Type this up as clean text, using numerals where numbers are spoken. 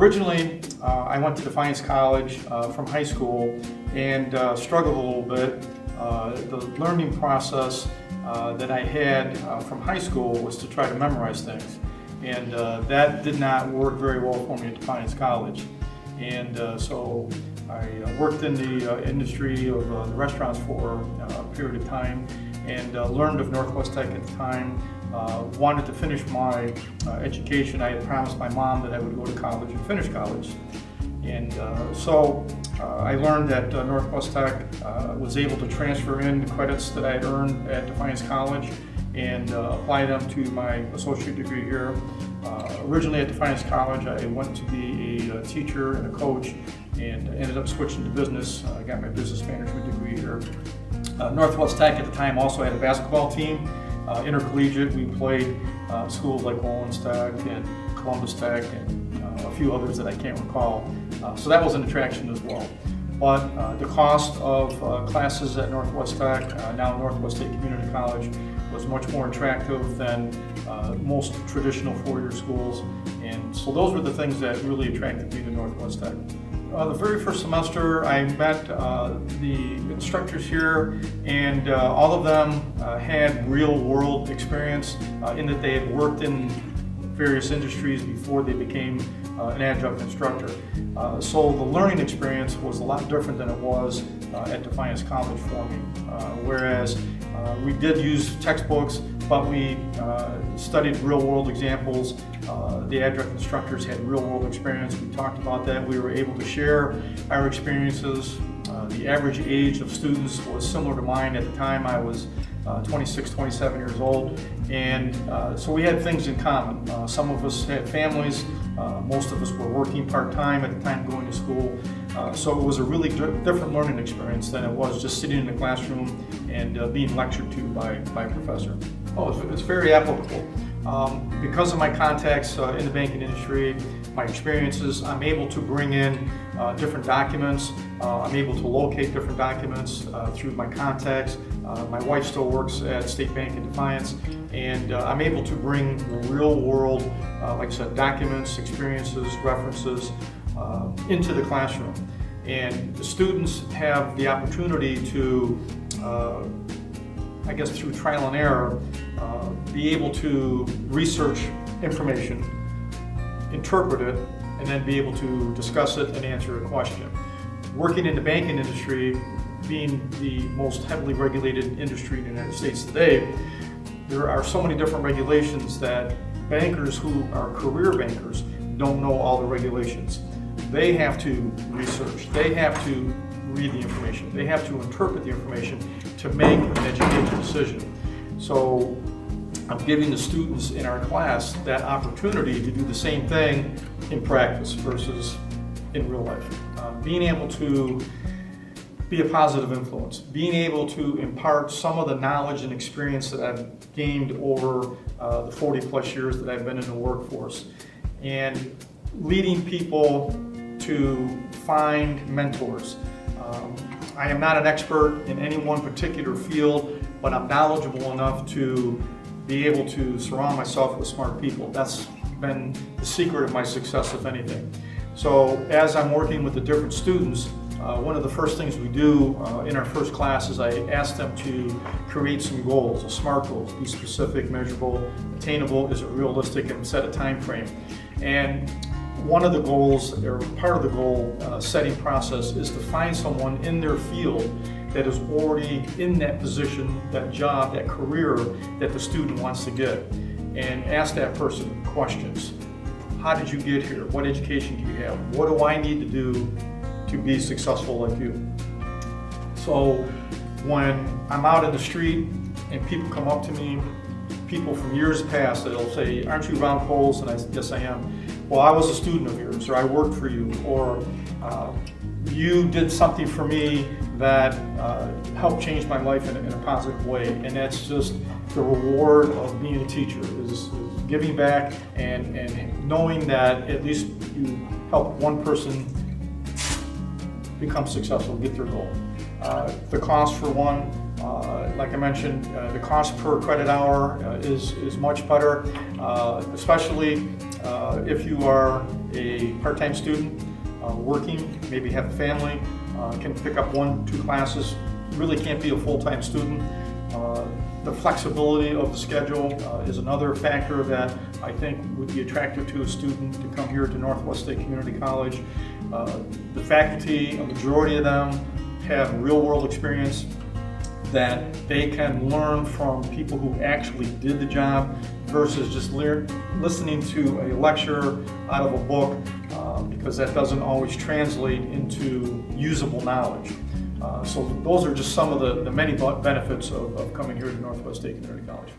originally, I went to Defiance College from high school and struggled a little bit. The learning process that I had from high school was to try to memorize things. And that did not work very well for me at Defiance College. And so I worked in the industry of the restaurants for a period of time and learned of Northwest Tech at the time. Wanted to finish my education. I had promised my mom that I would go to college and finish college. And so I learned that Northwest Tech was able to transfer in the credits that I had earned at Defiance College and apply them to my associate degree here. Originally at Defiance College, I went to be a teacher and a coach and ended up switching to business. I got my business management degree here. Northwest Tech at the time also had a basketball team, intercollegiate. We played schools like Rollins Tech and Columbus Tech and a few others that I can't recall. So that was an attraction as well. But the cost of classes at Northwest Tech, now Northwest State Community College, was much more attractive than most traditional four-year schools. And so those were the things that really attracted me to Northwest Tech. The very first semester, I met the instructors here, and all of them had real-world experience in that they had worked in various industries before they became an adjunct instructor. So the learning experience was a lot different than it was at Defiance College for me. Whereas we did use textbooks, but we studied real-world examples. The adjunct instructors had real-world experience. We talked about that. We were able to share our experiences. The average age of students was similar to mine at the time. I was 26, 27 years old, and so we had things in common. Some of us had families, most of us were working part-time at the time going to school, so it was a really different learning experience than it was just sitting in the classroom and being lectured to by a professor. Oh, it's very applicable. Because of my contacts in the banking industry, my experiences, I'm able to bring in different documents. I'm able to locate different documents through my contacts. My wife still works at State Bank in Defiance, and I'm able to bring real world, like I said, documents, experiences, references into the classroom. And the students have the opportunity to, I guess through trial and error, be able to research information, interpret it, and then be able to discuss it and answer a question. Working in the banking industry, being the most heavily regulated industry in the United States today, there are so many different regulations that bankers who are career bankers don't know all the regulations. They have to research, they have to read the information, they have to interpret the information to make an educated decision. So I'm giving the students in our class that opportunity to do the same thing in practice versus in real life. Being able to be a positive influence, being able to impart some of the knowledge and experience that I've gained over the 40 plus years that I've been in the workforce, and leading people to find mentors. I am not an expert in any one particular field, but I'm knowledgeable enough to be able to surround myself with smart people. That's been the secret of my success, if anything. So as I'm working with the different students, one of the first things we do in our first class is I ask them to create some goals, SMART goals, be specific, measurable, attainable, is it realistic, and set a time frame. And one of the goals, or part of the goal setting process, is to find someone in their field that is already in that position, that job, that career that the student wants to get, and ask that person questions. How did you get here? What education do you have? What do I need to do to be successful like you? So when I'm out in the street and people come up to me, people from years past, that'll say, "Aren't you Ron Coles?" And I said, "Yes, I am." "Well, I was a student of yours," or "I worked for you," or "You did something for me that helped change my life in a positive way." And that's just the reward of being a teacher, is giving back and knowing that at least you help one person become successful, get their goal. The cost for one, like I mentioned, the cost per credit hour is much better, especially if you are a part-time student working, maybe have a family, can pick up 1-2 classes, really can't be a full-time student. The flexibility of the schedule is another factor that I think would be attractive to a student to come here to Northwest State Community College. The faculty, a majority of them, have real-world experience that they can learn from people who actually did the job versus just listening to a lecture out of a book, because that doesn't always translate into usable knowledge. So those are just some of the many benefits of coming here to Northwest State Community College.